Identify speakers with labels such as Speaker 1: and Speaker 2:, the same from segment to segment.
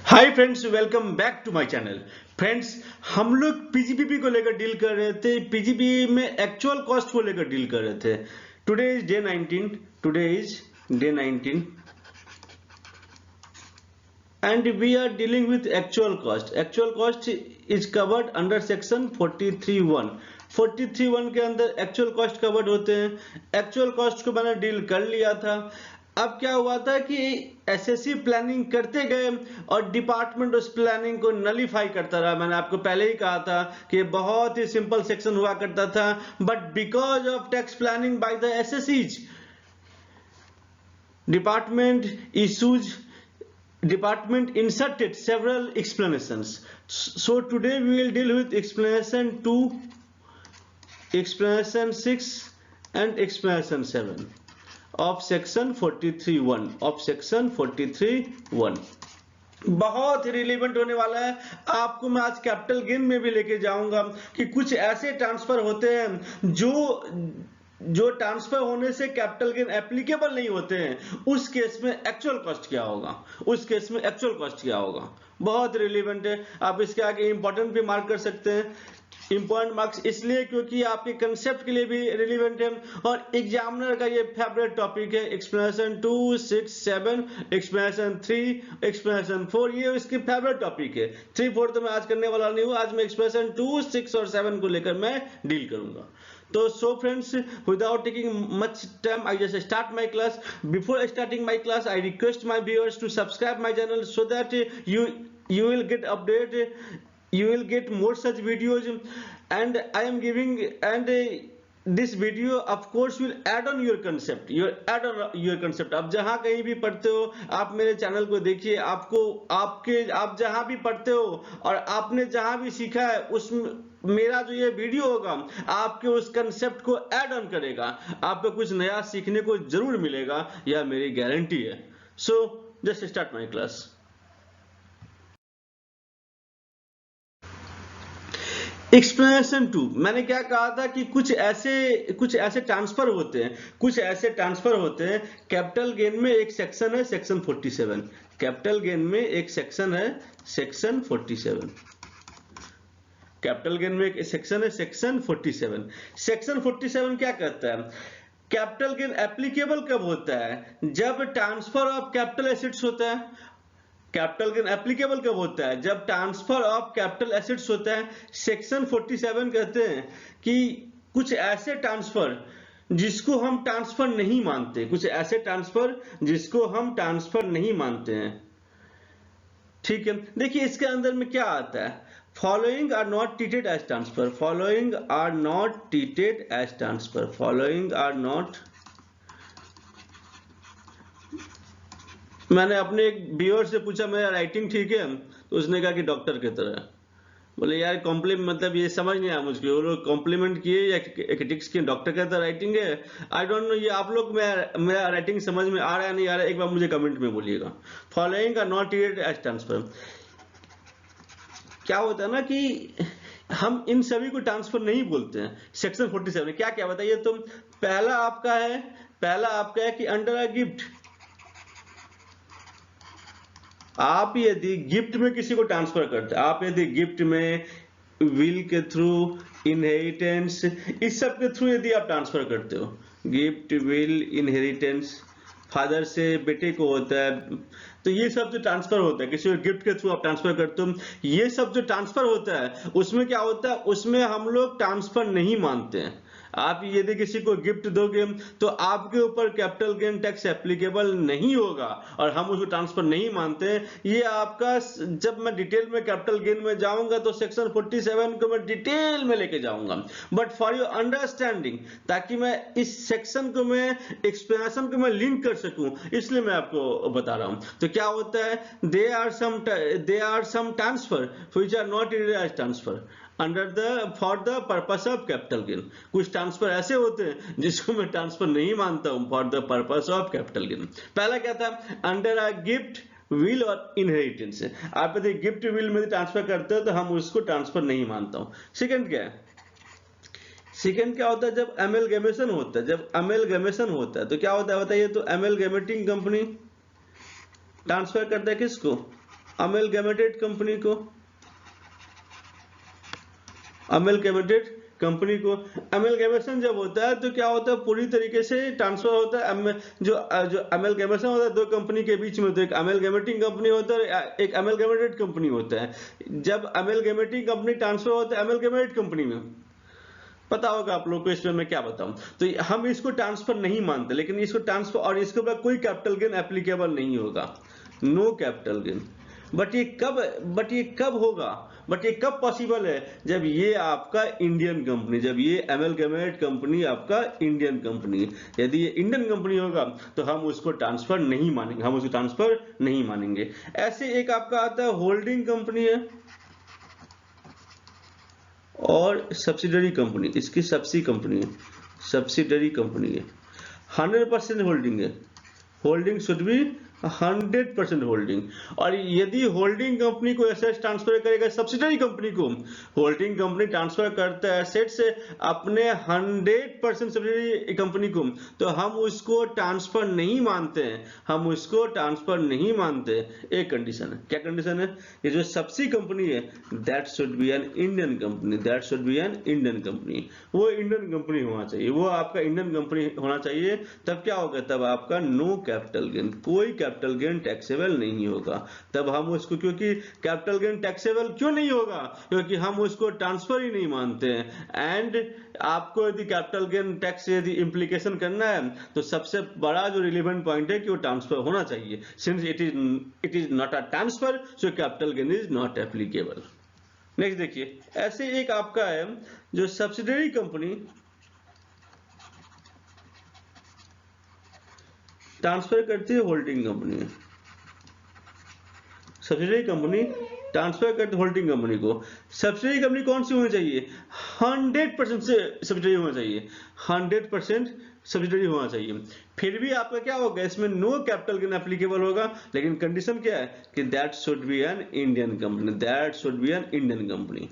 Speaker 1: Hi friends, welcome back to my channel. Friends, हम लोग PGPP को लेकर डील कर रहे थे। पीजीपी में एक्चुअल कॉस्ट को लेकर डील कर रहे थे। Today is day 19। Today is day 19 and we are dealing with actual cost. Actual cost is covered under section 43(1). 43(1) के अंदर एक्चुअल कॉस्ट कवर्ड होते हैं। एक्चुअल कॉस्ट को मैंने डील कर लिया था। अब क्या हुआ था कि एसएससी प्लानिंग करते गए और डिपार्टमेंट उस प्लानिंग को नलीफाई करता रहा। मैंने आपको पहले ही कहा था कि बहुत ही सिंपल सेक्शन हुआ करता था, but because of tax planning by the assessees, department inserted several explanations. So today we will deal with explanation 2, explanation 6 and explanation 7 of section 43(1). of section 43(1). बहुत रिलेवेंट होने वाला है। आपको मैं आज कैपिटल गेन में भी लेके जाऊंगा कि कुछ ऐसे ट्रांसफर होते हैं जो ट्रांसफर होने से कैपिटल गेन एप्लीकेबल नहीं होते हैं। उस केस में एक्चुअल कॉस्ट क्या होगा, उस केस में एक्चुअल कॉस्ट क्या होगा, बहुत रिलेवेंट है। आप इसके आगे इंपॉर्टेंट भी मार्क कर सकते हैं। इंपॉर्टेंट मार्क्स इसलिए क्योंकि आपके कंसेप्ट के लिए भी रिलेवेंट है और एग्जामिनर का ये फेवरेट टॉपिक है। एक्सप्लेनेशन 2, 6, 7, एक्सप्लेनेशन 3, एक्सप्लेनेशन 4, ये इसकी फेवरेट टॉपिक है। 3, 4 तो मैं आज करने वाला नहीं हूँ। आज मैं एक्सप्लेनेशन 2, 6 और 7 को लेकर मैं डील करूंगा। तो so friends, without taking much time, I just start my class. Before starting my class, I request my viewers to subscribe my channel so that you will get update, you will get more such videos, and I am giving this video of course will add on your concept, your concept। आप जहां कहीं भी पढ़ते हो, आप मेरे channel को देखिए। आप जहां भी पढ़ते हो और आपने जहां भी सीखा है, उस मेरा जो ये वीडियो होगा आपके उस कंसेप्ट को ऐड ऑन करेगा। आपको कुछ नया सीखने को जरूर मिलेगा, यह मेरी गारंटी है। So just start my class. Explanation 2, मैंने क्या कहा था कि कुछ ऐसे ट्रांसफर होते हैं। कैपिटल गेन में एक सेक्शन है सेक्शन 47। कैपिटल गेन में एक सेक्शन है सेक्शन 47। कैपिटल गेन में एक सेक्शन है सेक्शन 47। सेक्शन 47 क्या कहता है? कैपिटल गेन एप्लीकेबल कब होता है? जब ट्रांसफर ऑफ कैपिटल एसेट्स होता है। कैपिटल गेन एप्लीकेबल कब होता है? जब ट्रांसफर ऑफ कैपिटल एसेट्स होता है। सेक्शन 47 कहते हैं कि कुछ ऐसे ट्रांसफर जिसको हम ट्रांसफर नहीं मानते, कुछ ऐसे ट्रांसफर जिसको हम ट्रांसफर नहीं मानते हैं। ठीक है, देखिए इसके अंदर में क्या आता है। Following are not treated as transfer. Following are not treated as transfer. Following are not. मैंने अपने एक व्यूअर से पूछा मेरा राइटिंग ठीक है, तो उसने कहा कि डॉक्टर की तरह। बोले यार कॉम्प्लीमेंट मतलब ये समझ नहीं आया मुझको। वो लोग कॉम्प्लीमेंट किए या क्रिटिक्स किए, डॉक्टर का तरह राइटिंग है। आई डोंट नो ये आप लोग मेरा राइटिंग समझ में आ रहा है नहीं आ रहा है, एक बार मुझे कमेंट में बोलिएगा। Following are not treated as transfer. क्या होता है ना कि हम इन सभी को ट्रांसफर नहीं बोलते हैं। सेक्शन 47 क्या क्या बताइए तुम। पहला आपका है कि अंडर अ गिफ्ट, आप यदि गिफ्ट में किसी को ट्रांसफर करते हैं, आप यदि गिफ्ट में, विल के थ्रू, इनहेरिटेंस, इस सब के थ्रू यदि आप ट्रांसफर करते हो, गिफ्ट, विल, इनहेरिटेंस, फादर से बेटे को होता है, तो ये सब जो ट्रांसफर होता है, किसी को गिफ्ट के थ्रू आप ट्रांसफर करते हो, ये सब जो ट्रांसफर होता है उसमें क्या होता है, उसमें हम लोग ट्रांसफर नहीं मानते हैं। आप यदि किसी को गिफ्ट दोगे तो आपके ऊपर कैपिटल गेन टैक्स एप्लीकेबल नहीं होगा और हम उसको ट्रांसफर नहीं मानते। ये आपका, जब मैं डिटेल में कैपिटल गेन में जाऊंगा तो सेक्शन 47 को मैं डिटेल में लेके जाऊंगा, बट फॉर योर अंडरस्टैंडिंग, ताकि मैं इस सेक्शन को मैं एक्सप्लेनेशन को मैं लिंक कर सकूं, इसलिए मैं आपको बता रहा हूं। तो क्या होता है, they are some transfer which are not treated as transfer for the purpose of capital gain. कुछ ट्रांसफर ऐसे होते हैं जिसको मैं ट्रांसफर नहीं मानता हूं for the purpose of capital gain. पहला क्या था, अंडर अ गिफ्ट, विल और इनहेरिटेंस। आप यदि गिफ्ट विल में ट्रांसफर करते हो तो हम उसको ट्रांसफर नहीं मानता हूं। सेकंड क्या है, सेकंड क्या होता है, जब एमेलगेमेशन होता है। जब एमेलगेमेशन होता है तो क्या होता है बताइए। तो एमेलगेमेटिंग कंपनी ट्रांसफर करता है किसको, अमेलगेमेटेड कंपनी को, अमेलगेमेटेड कंपनी को, अमेलगेमेशन जब होता है तो क्या होता है, पूरी तरीके से ट्रांसफर होता है। जो जो अमेलगेमेशन होता है दो कंपनी के बीच में, तो एक अमेलगेमेटिंग कंपनी होता है, एक अमेलगेमेटेड कंपनी होता है। जब अमेलगेमेटिंग कंपनी ट्रांसफर होता है अमेलगेमेटेड कंपनी में, पता होगा आप लोग को, इसमें मैं क्या बताऊं, तो हम इसको ट्रांसफर नहीं मानते, लेकिन इसको ट्रांसफर, और इसके ऊपर कोई कैपिटल गेन एप्लीकेबल नहीं होगा, नो कैपिटल गेन। बट ये कब होगा, बट ये कब पॉसिबल है, जब ये आपका इंडियन कंपनी, जब ये अमेलगमेट कंपनी आपका इंडियन कंपनी, यदि ये इंडियन कंपनी होगा तो हम उसको ट्रांसफर नहीं मानेंगे, हम उसको ट्रांसफर नहीं मानेंगे। ऐसे एक आपका आता है होल्डिंग कंपनी है और सब्सिडरी कंपनी, इसकी सब्सिडरी कंपनी है, 100% होल्डिंग है, होल्डिंग शुड बी 100% होल्डिंग। और यदि होल्डिंग कंपनी को एसेट्स ट्रांसफर करेगा सब्सिडरी कंपनी को, होल्डिंग कंपनी ट्रांसफर करता है एसेट्स अपने 100% सब्सिडरी कंपनी को, तो हम उसको ट्रांसफर नहीं मानते हैं, हम उसको ट्रांसफर नहीं मानते। एक कंडीशन है, क्या कंडीशन है, ये जो सब्सिडी कंपनी है that should be an Indian company, that should be an Indian company, वो इंडियन कंपनी होना चाहिए, वो आपका इंडियन कंपनी होना चाहिए। तब क्या होगा, तब आपका नो कैपिटल गेन, कोई कैपिटल गेन टैक्सेबल नहीं होगा। तब हम उसको, क्योंकि कैपिटल गेन टैक्सेबल क्यों नहीं होगा, क्योंकि हम उसको ट्रांसफर ही नहीं मानते हैं। एंड आपको यदि कैपिटल गेन टैक्स यदि इम्प्लीकेशन करना है तो सबसे बड़ा जो रिलेवेंट पॉइंट है कि वो ट्रांसफर होना चाहिए। Since it is not a transfer, so capital gain is not applicable. Next देखिए, ऐसे एक आपका है जो सब्सिडरी कंपनी ट्रांसफर करती है होल्डिंग कंपनी में, सब्सिडरी कंपनी ट्रांसफर करती होल्डिंग कंपनी को। सब्सिडरी कंपनी कौन सी होनी चाहिए, 100% से सब्सिडरी होना चाहिए, 100% सब्सिडरी होना चाहिए। फिर भी आपका क्या होगा, इसमें नो कैपिटल गेन एप्लीकेबल होगा, लेकिन कंडीशन क्या है कि that should be an Indian company, that should be an Indian company,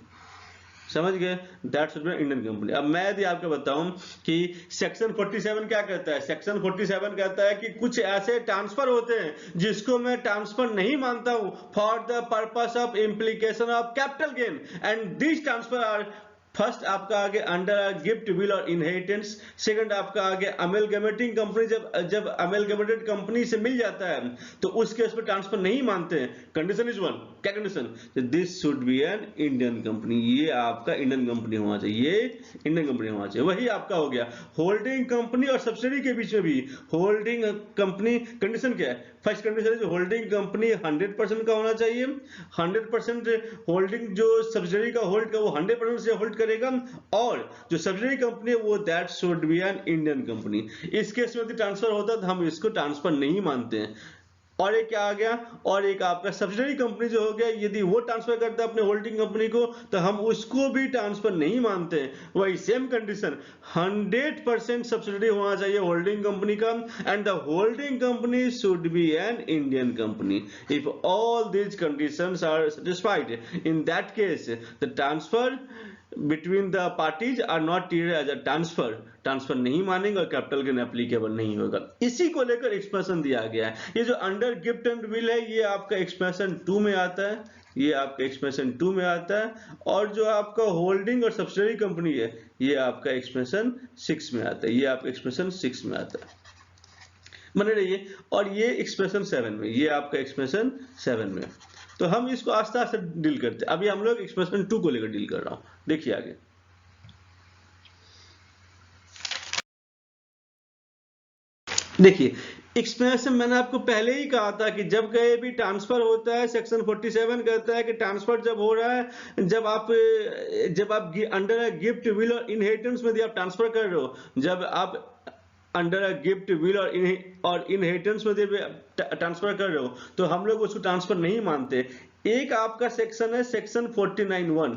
Speaker 1: समझ गए, that should be Indian company. अब मैं यदि आपको बताऊं कि सेक्शन 47 क्या कहता है, सेक्शन 47 कहता है कि कुछ ऐसे ट्रांसफर होते हैं जिसको मैं ट्रांसफर नहीं मानता हूं for the purpose of implication of capital gain, and this transfer R, first आपका आगे अंडर गिफ्ट विल और इनहेरिटेंस, सेकंड आपका आगे अमेलगमेटिंग कंपनी, जब अमेलगमेटेड कंपनी से मिल जाता है तो उस केस में ट्रांसफर नहीं मानते हैं। कंडीशन इज वन, क्या condition, this should be an Indian company, ये आपका इंडियन कंपनी होना चाहिए, इंडियन कंपनी होना चाहिए। वही आपका हो गया होल्डिंग कंपनी और सब्सिडी के बीच में भी होल्डिंग कंपनी, कंडीशन क्या है, फर्स्ट कंडीशन है होल्डिंग कंपनी 100% का होना चाहिए, 100% होल्डिंग जो सब्सिडरी का होल्ड का वो 100% से होल्ड करेगा, और जो सब्सिडरी कंपनी है वो that should be an Indian company. इस केस में यदि ट्रांसफर होता है तो हम इसको ट्रांसफर नहीं मानते हैं। और एक क्या आ गया, और एक आपका सब्सिडरी कंपनी जो हो गया, यदि वो ट्रांसफर करता है अपने होल्डिंग कंपनी को तो हम उसको भी ट्रांसफर नहीं मानते हैं। वही सेम कंडीशन, 100% सब्सिडरी होना चाहिए होल्डिंग कंपनी का, and the holding company should be an Indian company. If all these conditions are satisfied, in that case the transfer between the parties are not treated as a transfer, transfer नहीं मानेंगे और capital gain applicable नहीं होगा। इसी को लेकर expression दिया गया है। ये जो अंडर गिफ्ट एंड विल है ये आपका एक्सप्रेशन 2 में आता है, ये आपका एक्सप्रेशन 2 में आता है, और जो आपका होल्डिंग और सब्सिडरी कंपनी है ये आपका एक्सप्रेशन 6 में आता है, ये आपका एक्सप्रेशन 6 में आता है, बने रहिए। और ये एक्सप्रेशन 7 में, ये आपका एक्सप्रेशन 7 में। तो हम इसको आस्ते आस्ते डील करते हैं। अभी हम लोग एक्सप्रेशन 2 को लेकर डील कर रहा हूं, देखिए आगे। देखिए एक्सप्रेशन मैंने आपको पहले ही कहा था कि जब कहीं भी ट्रांसफर होता है, सेक्शन 47 कहता है कि ट्रांसफर जब हो रहा है, जब आप अंडर गिफ्ट विल और इनहेरिटेंस में आप ट्रांसफर कर रहे हो, जब आप अंडर गिफ्ट विल और इनहेरिटेंस में ट्रांसफर कर रहे हो तो हम लोग उसको ट्रांसफर नहीं मानते। एक आपका सेक्शन है सेक्शन 49(1),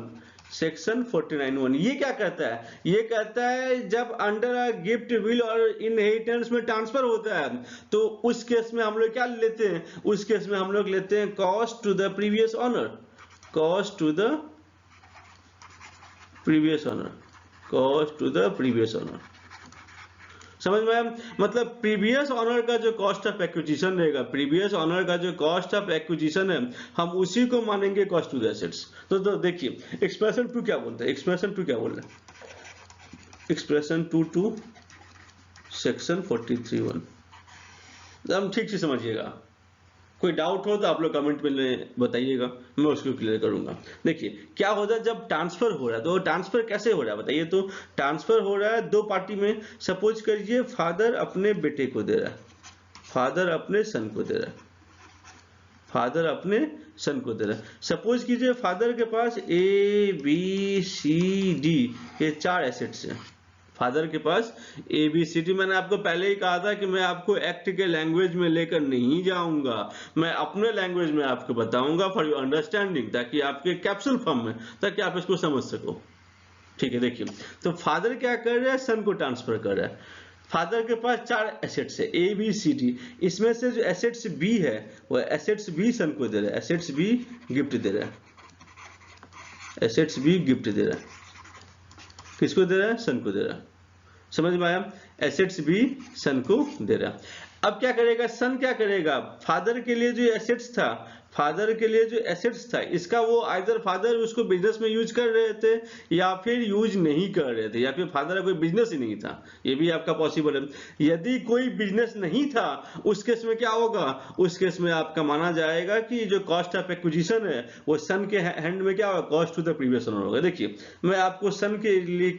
Speaker 1: सेक्शन 49(1) ये क्या कहता है, ये कहता है जब अंडर गिफ्ट विल और इनहेरिटेंस में ट्रांसफर होता है तो उस केस में हम लोग क्या लेते हैं, उस केस में हम लोग लेते हैं cost to the previous owner, cost to the previous owner, cost to the previous owner, समझ में आया? मतलब प्रीवियस ऑनर का जो कॉस्ट ऑफ एक्विजिशन रहेगा, प्रीवियस ऑनर का जो कॉस्ट ऑफ एक्विजिशन है, हम उसी को मानेंगे कॉस्ट टू द एसेट्स। तो देखिए एक्सप्रेशन 2 क्या बोलता है, एक्सप्रेशन 2 क्या बोल रहा है, एक्सप्रेशन 2 टू सेक्शन 43(1). हम ठीक से समझिएगा, कोई डाउट हो तो आप लोग कमेंट में बताइएगा, मैं उसको क्लियर करूंगा। देखिए क्या होता है जब ट्रांसफर हो रहा है, तो ट्रांसफर कैसे हो रहा है बताइए। तो ट्रांसफर हो रहा है दो पार्टी में। सपोज करिए फादर अपने बेटे को दे रहा है, फादर अपने सन को दे रहा है, फादर अपने सन को दे रहा है। सपोज कीजिए फादर के पास ABCD ये 4 एसेट्स हैं। फादर के पास ABCD, मैंने आपको पहले ही कहा था कि मैं आपको एक्ट के लैंग्वेज में लेकर नहीं जाऊंगा, मैं अपने लैंग्वेज में आपको बताऊंगा फॉर योर अंडरस्टैंडिंग, ताकि आपके कैप्सूल फॉर्म में, ताकि आप इसको समझ सको। ठीक है, देखिए तो फादर क्या कर रहा है, सन को ट्रांसफर कर रहा है। फादर के पास 4 एसेट्स है ABCD, इसमें से जो एसेट्स B है वो एसेट्स B सन को दे रहा है, एसेट्स B गिफ्ट दे रहा है, एसेट्स B गिफ्ट दे रहा है। किसको दे रहा है, सन को दे रहा है। समझ में आया, एसेट्स भी सन को दे रहा है। अब क्या करेगा सन, क्या करेगा, फादर के लिए जो एसेट्स था, फादर के लिए जो एसेट्स था, इसका वो आइदर फादर उसको बिजनेस में यूज कर रहे थे या फिर यूज नहीं कर रहे थे, या फिर फादर का कोई बिजनेस ही नहीं था, ये भी आपका पॉसिबल है। यदि कोई बिजनेस नहीं था उस केस में क्या होगा, उस केस में आपका माना जाएगा कि जो कॉस्ट ऑफ एक्विजिशन है वो सन के हैंड में क्या होगा, cost to the previous owner होगा। देखिए मैं आपको सन के लिए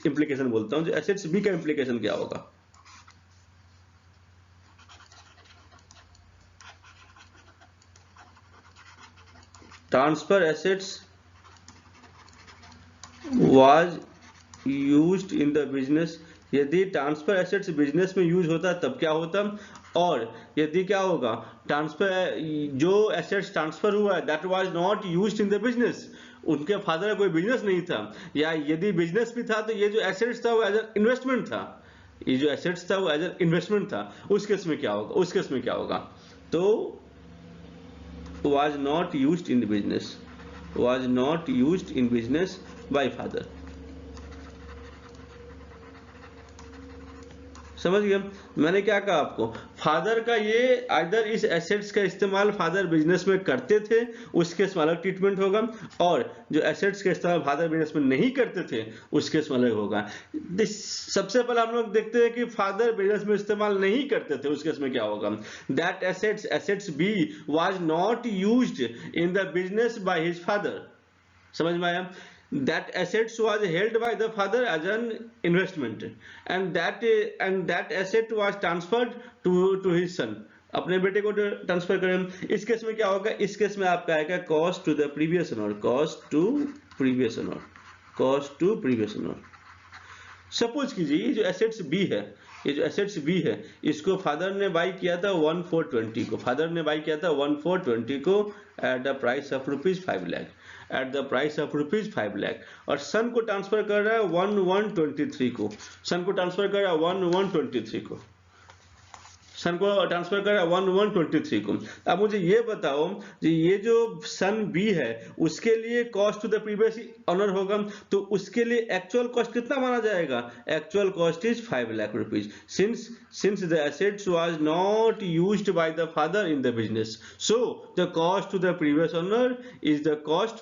Speaker 1: इंप्लीकेशन बोलता हूँ, जो एसेट्स बी का इंप्लीकेशन क्या होगा। Transfer assets was used in the business, यदि ट्रांसफर एसेट्स बिजनेस में यूज होता तब क्या होता, और यदि क्या होगा, ट्रांसफर जो एसेट्स ट्रांसफर हुआ है that was not used in the business, उनके फादर का कोई बिजनेस नहीं था, या यदि बिजनेस भी था तो ये जो एसेट्स था वो एज एन इन्वेस्टमेंट था, ये जो एसेट्स था वो एज एन इन्वेस्टमेंट था। उस केस में क्या होगा, उस केस में क्या होगा, तो was not used in business, was not used in business by father। समझ गए, मैंने क्या कहा आपको, फादर का ये आइदर इस एसेट्स का इस्तेमाल फादर बिजनेस में करते थे उसके अलग ट्रीटमेंट होगा, और जो एसेट्स का इस्तेमाल फादर बिजनेस में नहीं करते थे उसके अलग होगा। सबसे पहले हम लोग देखते हैं कि फादर बिजनेस में इस्तेमाल नहीं करते थे, उस केस में क्या होगा, that assets B was not used in the business by his father. समझ में आया, that assets was held by the father as an investment, and that asset was transferred to his son, अपने बेटे को transfer करें। इस case में क्या होगा, इस केस में आपका आएगा cost to the previous owner, cost to previous owner, cost to previous owner. Suppose कीजिए ये जो एसेट्स बी है, ये जो एसेट्स बी है इसको फादर ने बाई किया था 1420 को, फादर ने बाई किया था 1420 को at the price of ₹5 lakh, at the price of ₹5 lakh, और सन को ट्रांसफर कर रहा है 1123 को, सन को ट्रांसफर कर रहा है 1123 को, सन को ट्रांसफर कर रहा है 1123 को। अब मुझे ये बताओ कि ये जो सन बी है उसके लिए cost to the previous owner होगा, तो उसके लिए एक्चुअल कॉस्ट कितना माना जाएगा, actual cost is 5 lakh rupees, since the assets was not used by the father in the business, so the cost to the previous owner is the cost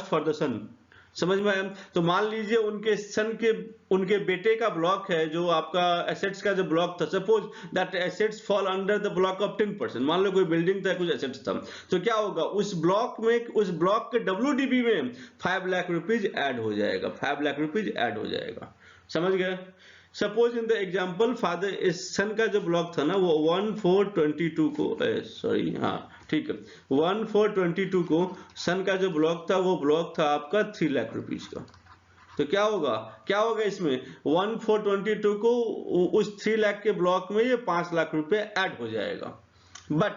Speaker 1: for the son. समझ में आया, तो मान लीजिए उनके सन के, उनके बेटे का ब्लॉक है जो आपका एसेट्स का जो ब्लॉक था, suppose that assets fall under the block of 10%, मान लो कोई बिल्डिंग था, कुछ एसेट्स था, तो क्या होगा उस ब्लॉक में, उस ब्लॉक के WDB में 5 लाख रुपीज ऐड हो जाएगा, 5 लाख रुपीज ऐड हो जाएगा। समझ गए, suppose in the example father, इस सन का जो ब्लॉक था ना वो 1422 को, सॉरी हाँ ठीक है, 1422 को सन का जो ब्लॉक था वो ब्लॉक था आपका 3 लाख रुपीज का। तो क्या होगा इसमें 1422 को उस 3 लाख के ब्लॉक में ये 5 लाख रुपए ऐड हो जाएगा। But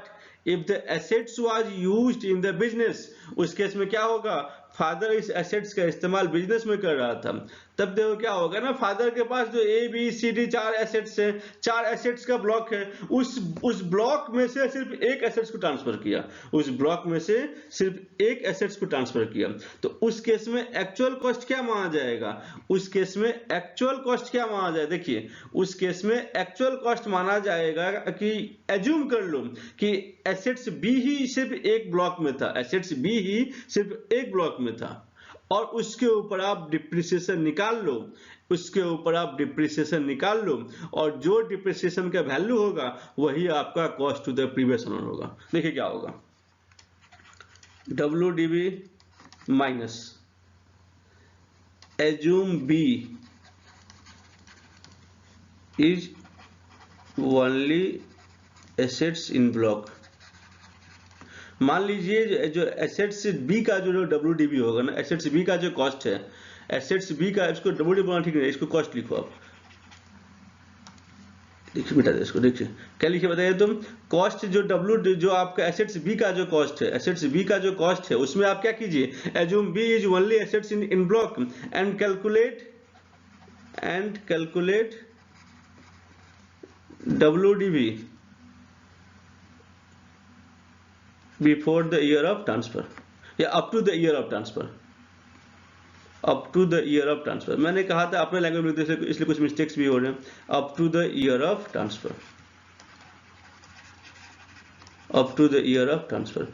Speaker 1: if the assets was used in the business, उस केस में क्या होगा, फादर इस एसेट्स का इस्तेमाल बिजनेस में कर रहा था, तब देखो क्या होगा ना, फादर के पास जो A B C D 4 assets है, 4 एसेट्स का ब्लॉक है, उस ब्लॉक में से सिर्फ एक एसेट्स को ट्रांसफर किया, उस ब्लॉक में से सिर्फ एक एसेट्स को ट्रांसफर किया। तो उस केस में एक्चुअल कॉस्ट क्या माना जाएगा, उस केस में एक्चुअल कॉस्ट क्या माना जाए, देखिए उस केस में एक्चुअल कॉस्ट माना जाएगा कि एज्यूम कर लो कि एसेट्स बी ही सिर्फ एक ब्लॉक में था, एसेट्स बी ही सिर्फ एक ब्लॉक में था, और उसके ऊपर आप डिप्रिसिएशन निकाल लो, उसके ऊपर आप डिप्रिसिएशन निकाल लो, और जो डिप्रिसिएशन का वैल्यू होगा वही आपका cost to the previous owner होगा। देखिए क्या होगा, WDB minus assume B is only assets in block. मान लीजिए जो एसेट्स बी का जो WDB होगा ना, एसेट्स बी का जो कॉस्ट है, एसेट्स बी का, इसको WDB बोलना ठीक नहीं, इसको कॉस्ट लिखो आप, देखिए बेटा इसको, देखिए क्या लिखे बताइए तुम, कॉस्ट जो आपका एसेट्स बी का जो कॉस्ट है, एसेट्स बी का जो कॉस्ट है उसमें आप क्या कीजिए, assume B is only assets in block and calculate WDB before the year of transfer, या up to the year of transfer, up to the year of transfer। मैंने कहा था अपने लैंग्वेज में लिखते इसलिए कुछ मिस्टेक्स भी हो रहे हैं, up to the year of transfer, up to the year of transfer।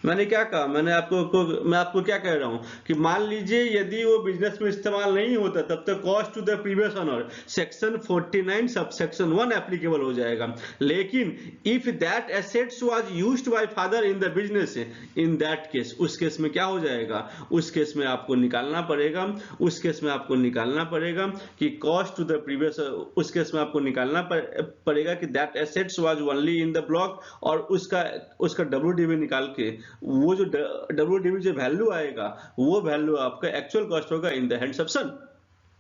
Speaker 1: मैंने क्या कहा, मैं आपको क्या कह रहा हूं कि मान लीजिए यदि वो बिजनेस में इस्तेमाल नहीं होता तब तक cost to the previous owner section 49 subsection 1 applicable हो जाएगा, लेकिन if that assets was used by father in the business, in that case, उस केस में क्या हो जाएगा, उस केस में आपको निकालना पड़ेगा, उस केस में आपको निकालना पड़ेगा कि कॉस्ट टू द प्रीवियस, उस केस में आपको निकालना पड़ेगा कि that assets was only in the block, और उसका WDB निकाल के वो जो WDB जो वैल्यू आएगा वो वैल्यू आपका एक्चुअल कॉस्ट होगा in the hands of son.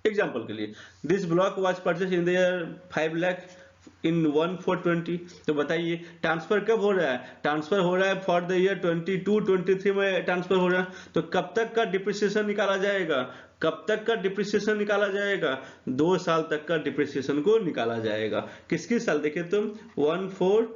Speaker 1: Example के लिए, this block was purchase in the year 5 lakh in 1/4/20। तो बताइए ट्रांसफर कब हो रहा है, ट्रांसफर हो रहा है फॉर द ईयर 22-23 में ट्रांसफर हो रहा है, तो कब तक का डिप्रिसिएशन निकाला जाएगा, कब तक का डिप्रिसिएशन निकाला जाएगा, 2 साल तक का डिप्रिसिएशन को निकाला जाएगा। किस साल, देखिए तुम 1/4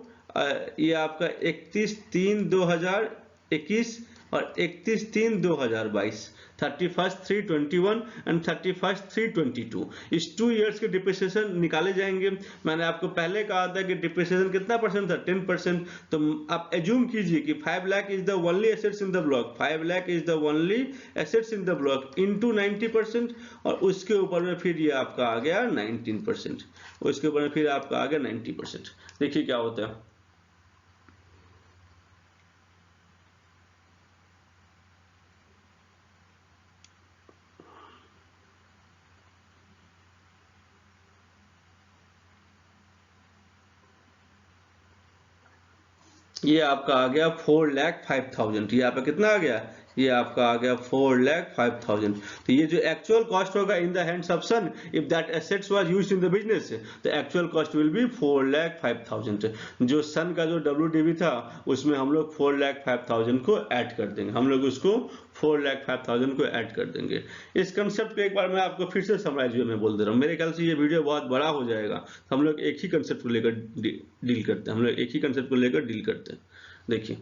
Speaker 1: ये आपका 31/3/2021 और 31/3/2022, 31/3/21 एंड 31/3/22, इस 2 इयर्स के डिप्रिसिएशन निकाले जाएंगे। मैंने आपको पहले कहा था कि डिप्रिसिएशन कितना परसेंट था, 10%। तो आप एज्यूम कीजिए कि 5 lakh is the only assets in the block, 5 lakh is the only assets in the block into 90%, और उसके ऊपर में फिर ये आपका आ गया 19%, उसके ऊपर में फिर आपका आ गया 90%। देखिए क्या होता है, ये आपका आ गया 4,05,000, ये आपका कितना आ गया, ये आपका आ गया 4,05,000। तो ये जो एक्चुअल कॉस्ट होगा in the hands of son, if that assets was used in the business, तो एक्चुअल कॉस्ट विल बी 4,05,000। जो सन का जो WDB था उसमें हम लोग 4,05,000 को ऐड कर देंगे, हम लोग उसको 4,05,000 को ऐड कर देंगे। इस कंसेप्ट को एक बार मैं आपको फिर से समराइज में बोल दे रहा हूँ, मेरे ख्याल से ये वीडियो बहुत बड़ा हो जाएगा, तो हम लोग एक ही कंसेप्ट को लेकर डील करते हैं, हम लोग एक ही कंसेप्ट को लेकर डील करते हैं। देखिए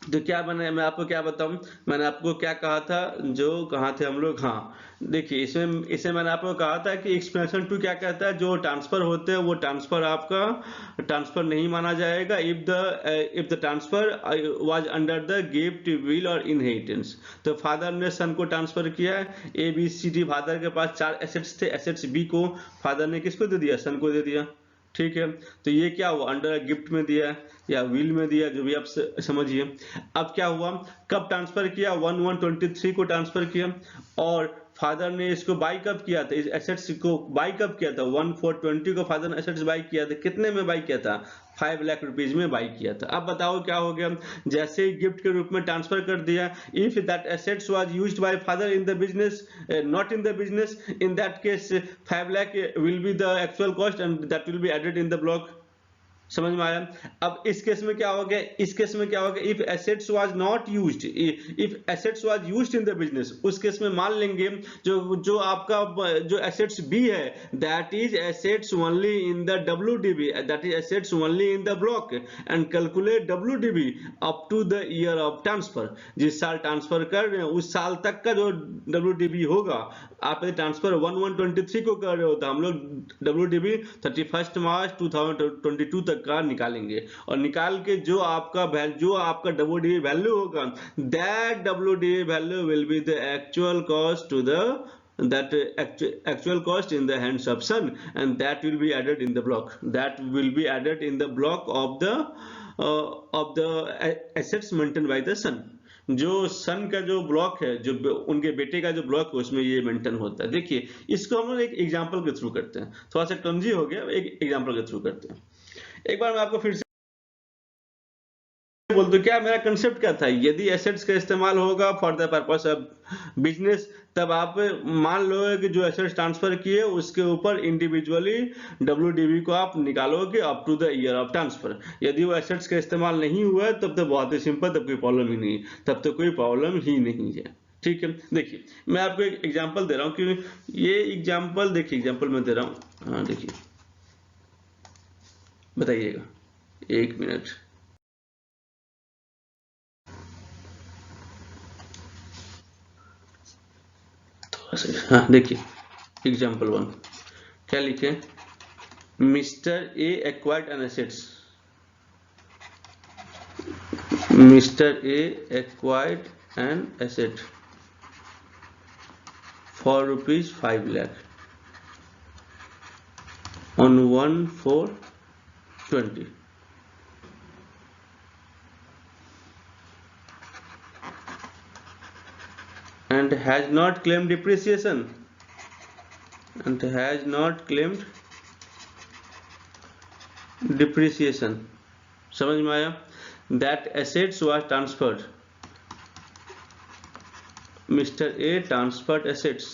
Speaker 1: तो क्या मैं आपको क्या बताऊं, मैंने आपको क्या कहा था, जो कहा थे हम लोग, हाँ देखिए इसमें मैंने आपको कहा था कि एक्सप्लेनेशन 2 क्या कहता है, जो ट्रांसफर होते हैं वो ट्रांसफर आपका ट्रांसफर नहीं माना जाएगा if the transfer was under the gift, will और इनहेरिटेंस। तो फादर ने सन को ट्रांसफर किया है, ABCD, फादर के पास 4 एसेट्स थे, एसेट्स B को फादर ने किसको दे दिया, सन को दे दिया, ठीक है। तो ये क्या हुआ, अंडर गिफ्ट में दिया या विल में दिया, जो भी आप समझिए। अब क्या हुआ, कब ट्रांसफर किया, 1/1/23 को ट्रांसफर किया, और फादर ने इसको बाई कब किया था, इस एसेट्स को बाई कब किया था, 1/4/20 को फादर ने एसेट्स बाई किया था, कितने में बाई किया था, 5 लाख रुपीज में बाई किया था। अब बताओ क्या हो गया, जैसे ही गिफ्ट के रूप में ट्रांसफर कर दिया, if that assets was used by father in the business, not in the business, in that case 5 lakh will be the actual cost and that will be added in the block. समझ में आया। अब इस case में क्या हो गया, इस केस में क्या हो गया, if assets was not used, if assets was used in the business, उस केस में मान लेंगे जो जो आपका जो एसेट्स बी है, that is assets only in the WDB, that is assets only in the block, and calculate WDB up to the year of transfer. जिस साल ट्रांसफर कर रहे हैं उस साल तक का जो डब्ल्यूडीबी होगा, आप यदि ट्रांसफर 1123 को कर रहे हो तो हम लोग डब्ल्यूडीबी 31 मार्च 2022 तक का निकालेंगे, और निकाल के जो आपका डब्ल्यूडीबी वैल्यू होगा, that WDB value will be the actual cost to the that actual cost in the hands of son, and that will be added in the block, that will be added in the block of the assets maintained by the son। जो सन का जो block है, जो उनके बेटे का जो block है, उसमें ये मेंटेन होता है। देखिए इसको हम लोग एक एग्जांपल के थ्रू करते हैं, थोड़ा सा क्लमजी हो गया, एक एग्जांपल के थ्रू करते हैं। एक बार मैं आपको फिर से बोल दो, क्या मेरा कंसेप्ट क्या था, यदि एसेट्स का इस्तेमाल होगा for the purpose of business, तब आप मान लो कि जो एसेट्स ट्रांसफर किए उसके ऊपर इंडिविजुअली डब्ल्यूडीबी को आप निकालोगे up to the year of transfer. यदि वो एसेट्स का इस्तेमाल नहीं हुआ है तब तो बहुत ही सिंपल, तब कोई प्रॉब्लम ही नहीं, तब तो कोई प्रॉब्लम ही नहीं है। ठीक है, देखिए मैं आपको एक एग्जांपल दे रहा हूँ कि ये एग्जांपल, देखिए एग्जांपल मैं दे रहा हूँ, हाँ देखिए बताइएगा, एक मिनट। हाँ देखिए एग्जाम्पल 1 क्या लिखे, mister A acquired an assets, mister A acquired an asset for ₹5 lakh on 1/4/20, and has not claimed depreciation, and has not claimed depreciation। समझ में आया। that assets was transferred, Mr. A transferred assets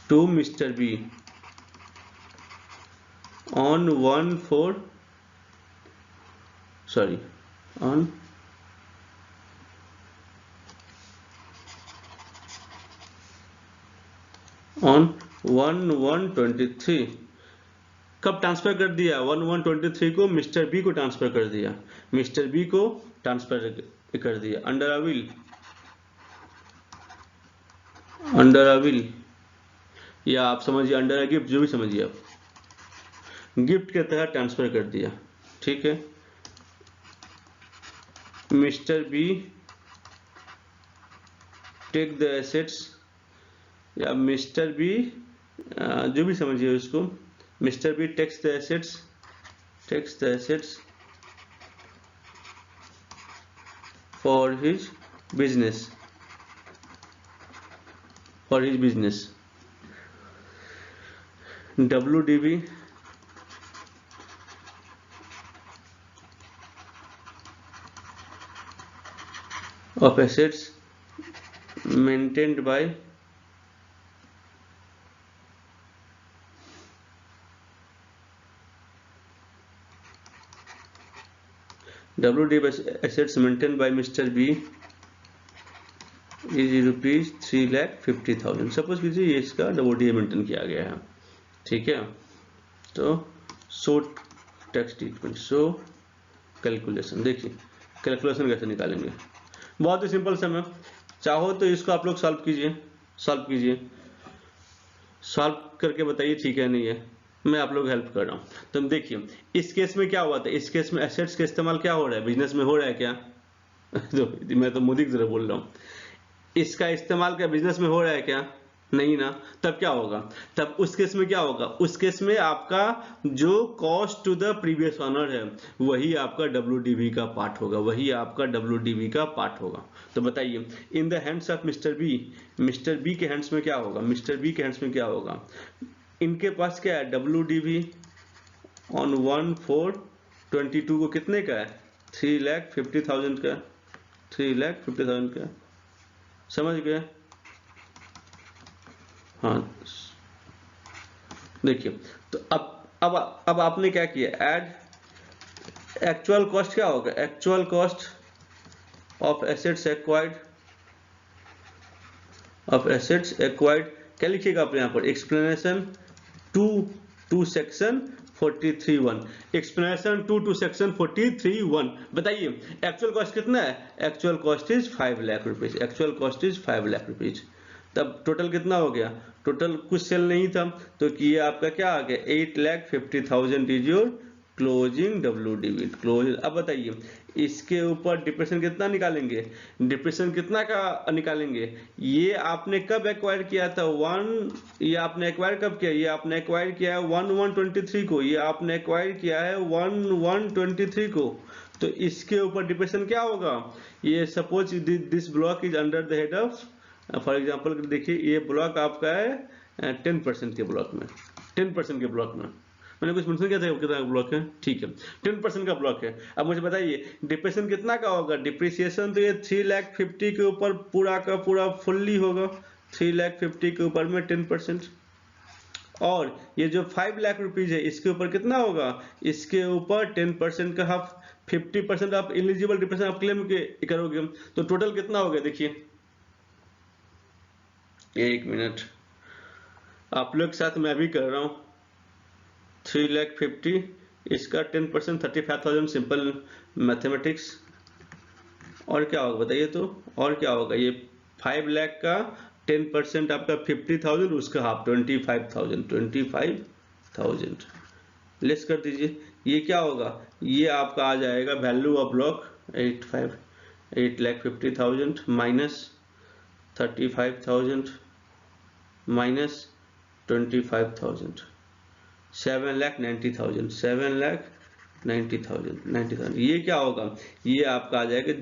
Speaker 1: to Mr. B on 1/4, sorry, on on 1/1/23। कब transfer कर दिया, 1/1/23 को mister B को transfer कर दिया, मिस्टर बी को ट्रांसफर कर दिया अंडर अ विल, या आप समझिए अंडर अ गिफ्ट, जो भी समझिए आप, गिफ्ट के तहत ट्रांसफर कर दिया। ठीक है, mister B take the assets, या मिस्टर बी, जो भी समझिए उसको, mister B takes the assets for his business, WDB of assets maintained by WDB assets maintained by Mr. B is ₹3,50,000। Suppose कीजिए ये इसका WDB मेंटेन किया गया है। ठीक है, तो show tax treatment, show calculation, देखिए कैलकुलेशन कैसे निकालेंगे, बहुत ही सिंपल सम है। चाहो तो इसको आप लोग सॉल्व करके बताइए ठीक है नहीं है, मैं आप लोग हेल्प कर रहा हूँ। तो देखिए इस केस में क्या हुआ था, इस केस में एसेट्स का इस्तेमाल क्या हो रहा है, बिजनेस में हो रहा है क्या तो मैं तो मोदी की तरह बोल रहा हूँ, इसका इस्तेमाल क्या बिजनेस में हो रहा है क्या, नहीं ना। तब क्या होगा, तब उस केस में क्या होगा, उस केस में आपका जो cost to the previous owner है वही आपका WDB का पार्ट होगा, तो बताइए in the hands of mister B के हैंड्स में क्या होगा, इनके पास क्या है, WDB ऑन 1/4/22 को कितने का है, 3,50,000 का, 3,50,000 का, समझ गए। हाँ देखिए तो अब आपने क्या किया, ऐड एक्चुअल कॉस्ट क्या होगा, actual cost of assets acquired, of assets acquired क्या लिखिएगा आप यहाँ पर, explanation to section 43(1), explanation to section 43(1). बताइए एक्चुअल कॉस्ट कितना है, actual cost is 5 lakh rupees, actual cost is 5 lakh rupees. तब टोटल कितना हो गया, टोटल कुछ सेल नहीं था तो कि ये आपका क्या आ गया, 8,50,000 is your closing WDV close. अब बताइए इसके ऊपर डिप्रेशन कितना निकालेंगे, डिप्रेशन कितना का निकालेंगे, ये आपने कब एक्वायर किया था, ये आपने एक्वायर कब किया, ये आपने एक्वायर किया है 1/1/23 को, ये आपने एक्वायर किया है 1/1/23 को। तो इसके ऊपर डिप्रेशन क्या होगा, ये suppose this block is under the head of, for example देखिए ये ब्लॉक आपका है 10% के ब्लॉक में, 10% के ब्लॉक में, मैंने कुछ मेंशन किया था कितना ब्लॉक है, ठीक है 10% का ब्लॉक है। अब मुझे बताइए डिप्रेशन कितना का होगा, डिप्रिसिएशन तो ये 3,50,000 के ऊपर पूरा का पूरा फुल्ली होगा, 3,50,000 के ऊपर में 10%। और ये जो 5 लाख रुपीज है इसके ऊपर कितना होगा, इसके ऊपर 10% का हाफ, 50% आप एलिजिबल डिप्रेशन आप क्लेम करोगे, तो टोटल कितना हो गया देखिए, एक मिनट आप लोग के साथ मैं भी कर रहा हूं, 3,50,000 इसका 10% 35,000, सिंपल मैथमेटिक्स। और क्या होगा बताइए, तो और क्या होगा, ये 5 लाख का 10% आपका 50,000, उसका हाफ 25,000 लेस कर दीजिए, ये क्या होगा, ये आपका आ जाएगा value of block 8,50,000 minus 35,000 minus 25,000, 7,90,000, ये क्या होगा, ये आपका आ जाएगा,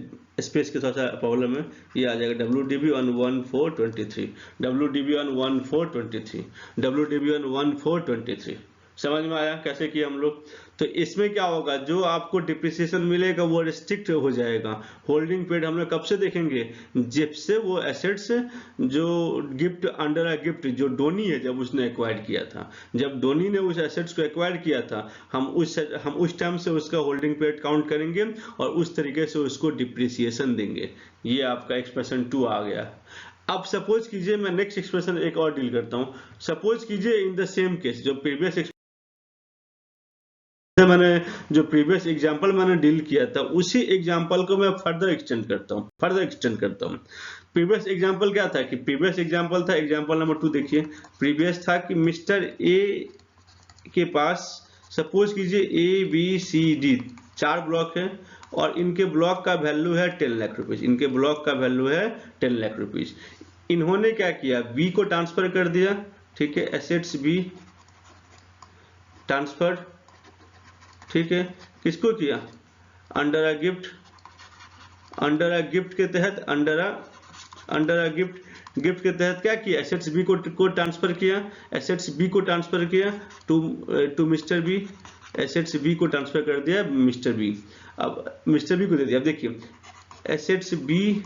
Speaker 1: स्पेस के थोड़ा सा प्रॉब्लम है, ये आ जाएगा WDV on 1/4/23, WDV on 1/4/23, WDV on 1/4/23। समझ में आया कैसे किया हम लोग। तो इसमें क्या होगा, जो आपको डिप्रिसिएशन मिलेगा वो रिस्ट्रिक्ट हो जाएगा। होल्डिंग पीरियड हम लोग कब से देखेंगे, जब से वो एसेट्स जो गिफ्ट अंडर अ गिफ्ट जो डोनी है जब उसने एक्वायर किया था, जब डोनी ने उस एसेट्स को एक्वायर किया था, हम उस टाइम से उसका होल्डिंग पीरियड काउंट करेंगे और उस तरीके से उसको डिप्रिसिएशन देंगे। ये आपका एक्सप्रेशन 2 आ गया। अब सपोज कीजिए मैं नेक्स्ट एक्सप्रेशन एक और डील करता हूं। सपोज कीजिए इन द सेम केस जो प्रीवियस एग्जांपल मैंने डील किया था, उसी एग्जांपल को मैं फर्दर एक्सटेंड करता हूं। प्रीवियस एग्जांपल क्या था कि प्रीवियस एग्जांपल था एग्जांपल नंबर 2, देखिए प्रीवियस था कि मिस्टर ए के पास सपोज कीजिए ABCD 4 ब्लॉक है और इनके ब्लॉक का वैल्यू है 10 लाख रुपीज, इनके ब्लॉक का वैल्यू है 10 लाख रुपीज। इन्होंने क्या किया, बी को ट्रांसफर कर दिया, ठीक है, एसेट्स बी ट्रांसफर्ड, ठीक है, किसको किया, अंडर अ गिफ्ट के तहत, अंडर अ गिफ्ट के तहत क्या किया, एसेट्स बी को ट्रांसफर किया, एसेट्स बी को ट्रांसफर किया to mister B, assets B को ट्रांसफर कर दिया मिस्टर बी। अब मिस्टर बी को दे दिया। अब देखिए assets B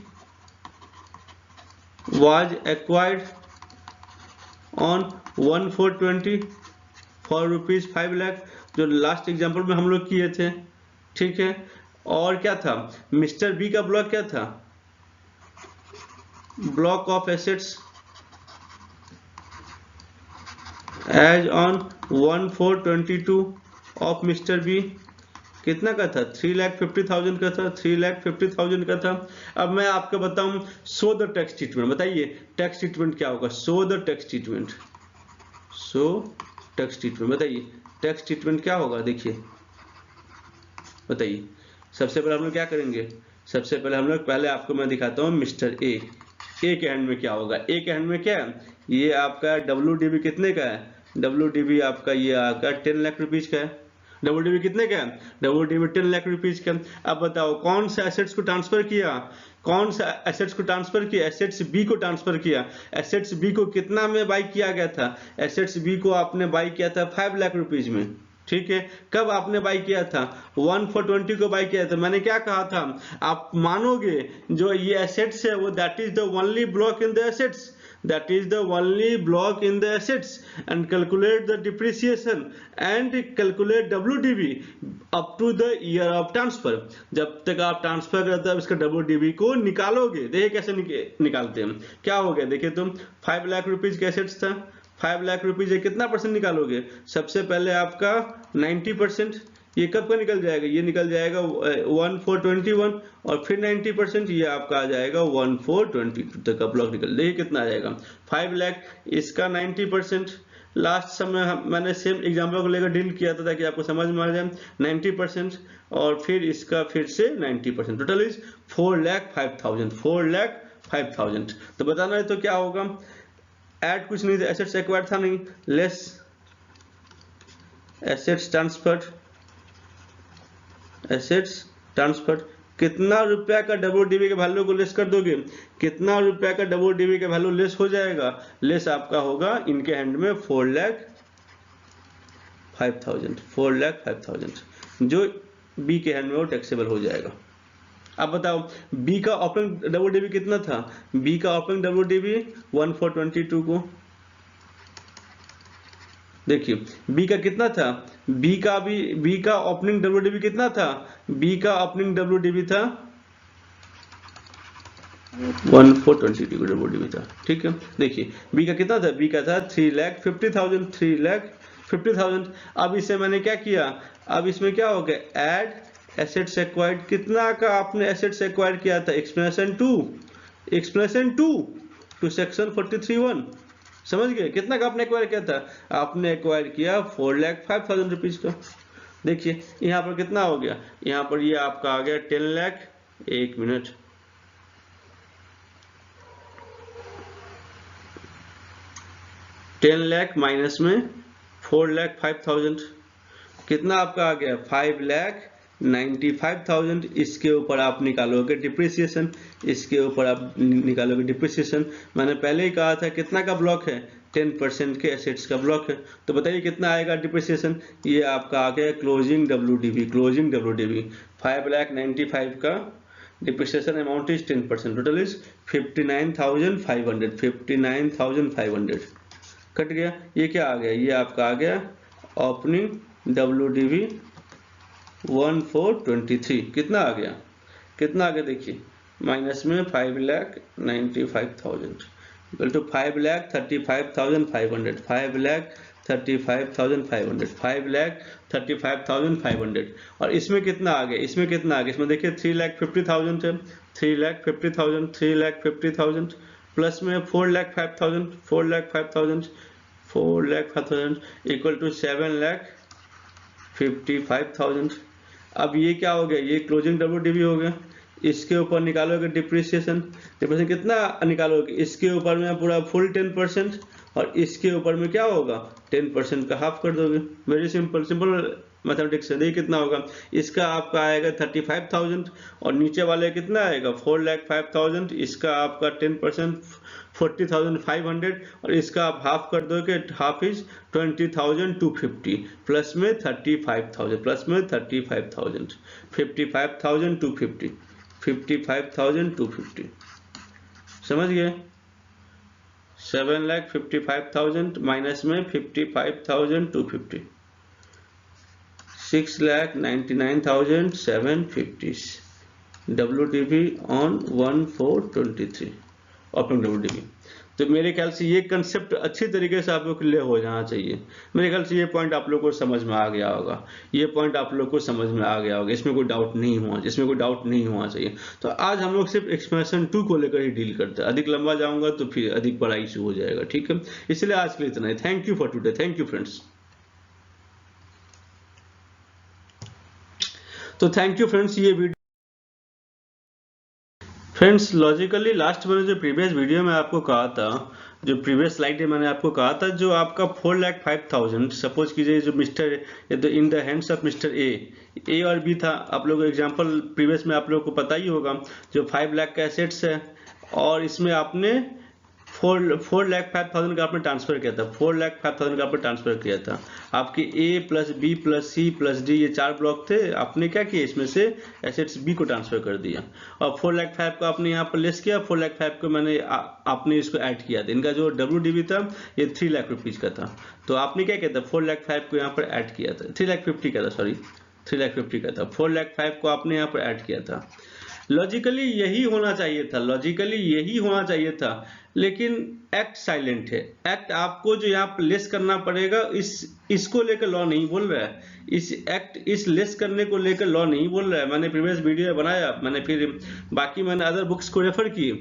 Speaker 1: was acquired on 1/4/20 for rupees 5 lakh, जो लास्ट एग्जांपल में हम लोग किए थे, ठीक है। और क्या था, मिस्टर बी का ब्लॉक क्या था, block of assets as on 1/4/22 of mister B कितना का था, 3,50,000 का था, 3,50,000 का था। अब मैं आपको बताऊं शो द टैक्स ट्रीटमेंट, बताइए टैक्स ट्रीटमेंट क्या होगा, शो द टैक्स ट्रीटमेंट, बताइए टैक्स ट्रीटमेंट क्या होगा, देखिए बताइए। सबसे पहले हम लोग क्या करेंगे, सबसे पहले हम लोग पहले आपको मैं दिखाता हूँ मिस्टर ए के हैंड में क्या होगा। ए के हैंड में क्या है, ये आपका WDV कितने का है, WDV आपका ये आकर 10 लाख रुपीज का है। WDV कितने का है, WDV 10 लाख रुपीज का। अब बताओ कौन सा एसेट्स को ट्रांसफर किया, एसेट्स बी को ट्रांसफर किया। एसेट्स बी को कितना में बाई किया गया था, एसेट्स बी को आपने बाई किया था 5 लाख रुपीज में, ठीक है। कब आपने बाई किया था, 1/4/20 को बाई किया था। मैंने क्या कहा था, आप मानोगे जो ये एसेट्स है वो that is the only block in the assets that is the only block in the assets, and calculate the depreciation and calculate WDV up to the year of transfer। जब तक आप ट्रांसफर करते हो इसका WDV को निकालोगे। देखिए कैसे निकालते हैं। क्या हो गया देखिए तुम 5 लाख रुपीज के एसेट्स था, 5 लाख रुपीज कितना परसेंट निकालोगे? सबसे पहले आपका 90%, ये कब का निकल जाएगा? ये निकल जाएगा 1421 और फिर 90%, ये आपका आ जाएगा 1422 तक का ब्लॉक निकल। देखिए कितना आ जाएगा 5 लाख, इसका 90%। लास्ट समय मैंने सेम एग्जाम्पल को लेकर डील किया था ताकि आपको समझ में आ जाए। 90% और फिर इसका फिर से 90%, टोटल इज 4,05,000, 4,05,000। तो बताना है तो क्या होगा? ऐड कुछ नहीं था, एसेट्स एक्वायर्ड था नहीं, less assets transferred, assets transferred. कितना रुपया का WDV के वैल्यू को लेस कर दोगे? कितना रुपया का WDV के वैल्यू लेस हो जाएगा? लेस आपका होगा इनके हैंड में 4,05,000, 4,05,000 जो बी के हैंड में वो टैक्सेबल हो जाएगा। अब बताओ बी का ओपनिंग WDV कितना था? बी का ओपनिंग WDV 1422 को देखिए बी का कितना था? बी का ओपनिंग WDV कितना था? बी का ओपनिंग WDV था 1422 का WDV था, ठीक है। देखिए बी का कितना था? बी का था 3,50,000, 3,50,000। अब इसे मैंने क्या किया? अब इसमें क्या हो गया? Add assets acquired. कितना का आपने एसेट्स एक्वायर्ड किया था? Explanation 2 to section 43(1). समझ गए? कितना का आपने एक्वायर किया था? आपने एक्वायर किया 4,05,000 रुपीज का। देखिए यहाँ पर कितना हो गया? यहाँ पर ये आपका आ गया 10 लाख। एक मिनट, 10 लाख माइनस में 4,05,000, कितना आपका आ गया? 5,95,000। इसके ऊपर आप निकालोगे डिप्रिसिएशन, इसके ऊपर आप निकालोगे डिप्रिसिएशन। मैंने पहले ही कहा था कितना का ब्लॉक है? 10% के एसेट्स का ब्लॉक है। तो बताइए कितना आएगा डिप्रिसिएशन? ये आपका आ गया क्लोजिंग WDV, क्लोजिंग WDV 5,95,000 का depreciation amount is 10%, total is 59,500, 59,500 cut गया। ये क्या आ गया? ये आपका आ गया ओपनिंग WDV 1423। कितना आ गया? कितना आ गया? देखिए माइनस में 5,95,000 इक्वल टू 5,35,500, 5,35,500, 5,35,500। और इसमें कितना आ गया? इसमें कितना आ गया? इसमें देखिए 3,50,000 है, 3,50,000, 3,50,000 प्लस में 4,05,000, 4,05,000, 4,05,000 इक्वल टू 7,55,000। अब ये क्या हो गया? ये क्लोजिंग WDV हो गया। इसके ऊपर निकालोगे डिप्रिसिएशन, डिप्रिसिएशन कितना निकालोगे? इसके ऊपर में पूरा फुल 10% और इसके ऊपर में क्या होगा? 10% का हाफ कर दोगे। वेरी सिंपल, सिंपल मैथमेटिक्स है। देखिए कितना होगा? इसका आपका आएगा 35,000 और नीचे वाले कितना आएगा? 4,05,000। इसका आपका 10% 40,500 और इसका आप हाफ कर दोगे, हाफ इज 20,250 प्लस में 35,000, प्लस में 35,000, 55,250, 55,250। समझ गए? 7,55,000 माइनस में 55,250, 6,99,750 WDV ऑन 1423 ओपनिंग WDV। तो मेरे ख्याल से ये कंसेप्ट अच्छी तरीके से आप लोग क्लियर हो जाना चाहिए। मेरे ख्याल से ये पॉइंट आप लोग को समझ में आ गया होगा, ये पॉइंट आप लोग को समझ में आ गया होगा। इसमें कोई डाउट नहीं हुआ, इसमें कोई डाउट नहीं होना चाहिए। तो आज हम लोग सिर्फ एक्सप्रेशन 2 को लेकर ही डील करते हैं। अधिक लंबा जाऊंगा तो फिर अधिक बड़ा इशू हो जाएगा, ठीक है। इसलिए आज के लिए इतना ही। Thank you for today, thank you friends. तो थैंक यू फ्रेंड्स। ये वीडियो फ्रेंड्स लॉजिकली लास्ट मैंने जो प्रीवियस वीडियो में आपको कहा था, जो प्रीवियस स्लाइड में मैंने आपको कहा था, जो आपका 4,05,000 सपोज कीजिए जो मिस्टर तो इन the hands of mister A और बी था। आप लोगों को एग्जांपल प्रीवियस में आप लोगों को पता ही होगा, जो 5 लाख का एसेट्स है और इसमें आपने 4,05,000 का आपने ट्रांसफर किया था, 4,05,000 का आपने ट्रांसफर किया था। आपके A plus B plus C plus D ये 4 ब्लॉक थे, आपने क्या किया इसमें से एसेट्स बी को ट्रांसफर कर दिया और 4,05,000 को आपने यहाँ पर लेस किया, 4,05,000 को मैंने आपने इसको ऐड किया था। इनका जो WDV था ये 3 लाख रुपीज का था, तो आपने क्या किया था 4,05,000 को यहाँ पर ऐड किया था, 3,50,000 का था, सॉरी 3,50,000 का था, 4,05,000 को आपने यहाँ पर ऐड किया था। लॉजिकली यही होना चाहिए था, लॉजिकली यही होना चाहिए था, लेकिन एक्ट साइलेंट है। एक्ट आपको जो यहाँ पर लेस करना पड़ेगा, इसको लेकर लॉ नहीं बोल रहा है, इस एक्ट इस लेस करने को लेकर लॉ नहीं बोल रहा है। मैंने प्रीवियस वीडियो बनाया, मैंने फिर बाकी मैंने अदर बुक्स को रेफर की,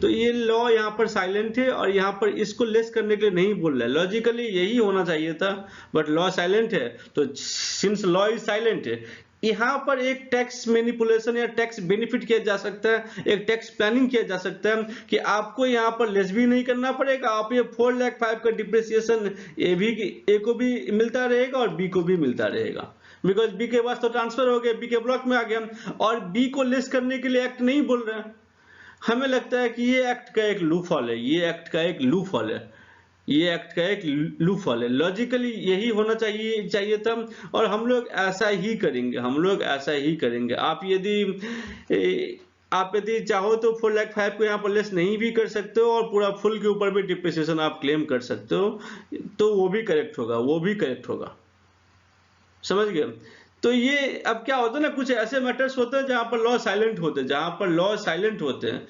Speaker 1: तो ये लॉ यहाँ पर साइलेंट है और यहाँ पर इसको लेस करने के लिए नहीं बोल रहा है। लॉजिकली यही होना चाहिए था, बट लॉ साइलेंट है, तो सिंस लॉ इज साइलेंट है, यहाँ पर एक टैक्स मैनिपुलेशन या टैक्स बेनिफिट किया जा सकता है, एक टैक्स प्लानिंग किया जा सकता है कि आपको यहाँ पर लेस भी नहीं करना पड़ेगा, आप ये 4,05,000 का डिप्रिसिएशन ए को भी मिलता रहेगा और बी को भी मिलता रहेगा, बिकॉज बी के पास तो ट्रांसफर हो गया, बी के ब्लॉक में आ गया, और बी को लेस करने के लिए एक्ट नहीं बोल रहा है। हमें लगता है कि ये एक्ट का एक लूपहोल है, ये एक्ट का एक लूपहोल है, ये एक्ट का एक लूपहोल है। लॉजिकली यही होना चाहिए था और हम लोग ऐसा ही करेंगे, हम लोग ऐसा ही करेंगे। आप यदि चाहो तो 4,05,000 को यहाँ पर लेस नहीं भी कर सकते हो और पूरा फुल के ऊपर भी डिप्रिसिएशन आप क्लेम कर सकते हो, तो वो भी करेक्ट होगा, वो भी करेक्ट होगा, समझ गए। तो ये अब क्या होता है ना, कुछ ऐसे मैटर्स होते हैं जहां पर लॉ साइलेंट होते हैं, जहां पर लॉ साइलेंट होते हैं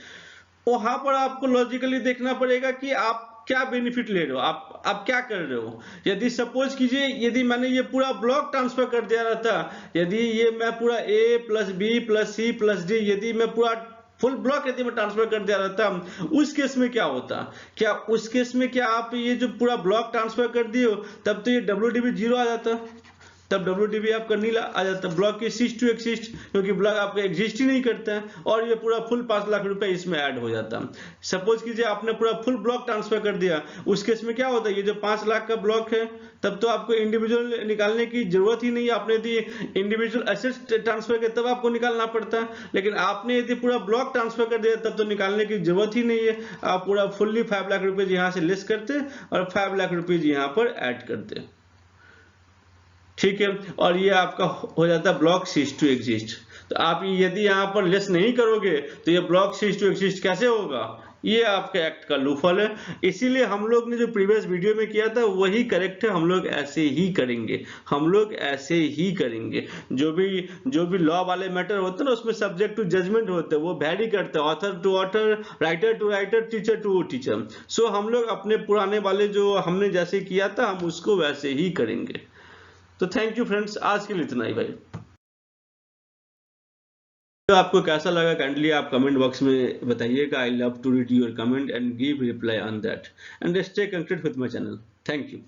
Speaker 1: वहां पर आपको लॉजिकली देखना पड़ेगा कि आप क्या बेनिफिट ले रहे हो, आप क्या कर रहे हो। यदि सपोज कीजिए, यदि मैंने ये पूरा ब्लॉक ट्रांसफर कर दिया रहता, यदि ये मैं पूरा A plus B plus C plus D, यदि मैं पूरा फुल ब्लॉक यदि मैं ट्रांसफर कर दिया रहता, उस केस में क्या होता, क्या उस केस में क्या आप ये जो पूरा ब्लॉक ट्रांसफर कर दिए हो, तब तो ये WDV 0 आ जाता, तब WDV आपका नीला आ जाता, ब्लॉक की सीज टू एक्सिस्ट, क्योंकि ब्लॉक आपका एग्जिस्ट ही नहीं करता है, और ये पूरा फुल 5 लाख रुपए इसमें ऐड हो जाता। सपोज कीजिए आपने पूरा फुल ब्लॉक ट्रांसफर कर दिया, उस केस में क्या होता है, ये जो 5 लाख का ब्लॉक है, तब तो आपको इंडिविजुअल निकालने की जरूरत ही नहीं है, आपने यदि इंडिविजुअल एसेट्स ट्रांसफर किया तब आपको निकालना पड़ता है, लेकिन आपने यदि पूरा ब्लॉक ट्रांसफर कर दिया तब तो निकालने की जरूरत ही नहीं है, आप पूरा फुल्ली 5 लाख रुपए यहाँ से लेस करते और 5 लाख रुपीज यहाँ पर ऐड करते, ठीक है, और ये आपका हो जाता है ब्लॉक सीज टू एग्जिस्ट। तो आप यदि यहाँ पर लेस नहीं करोगे तो ये ब्लॉक सीज टू एग्जिस्ट कैसे होगा, ये आपका एक्ट का लूपहोल है। इसीलिए हम लोग ने जो प्रीवियस वीडियो में किया था वही करेक्ट है, हम लोग ऐसे ही करेंगे, हम लोग ऐसे ही करेंगे। जो भी लॉ वाले मैटर होते हैं ना, उसमें सब्जेक्ट टू जजमेंट होते हैं, वो वैरी करते हैं, author to author, writer to writer, teacher to teacher. So हम लोग अपने पुराने वाले जो हमने जैसे किया था हम उसको वैसे ही करेंगे। तो थैंक यू फ्रेंड्स, आज के लिए इतना ही भाई। तो आपको कैसा लगा काइंडली आप कमेंट बॉक्स में बताइएगा। I love to read your comment and give reply on that and stay connected with my channel. Thank you.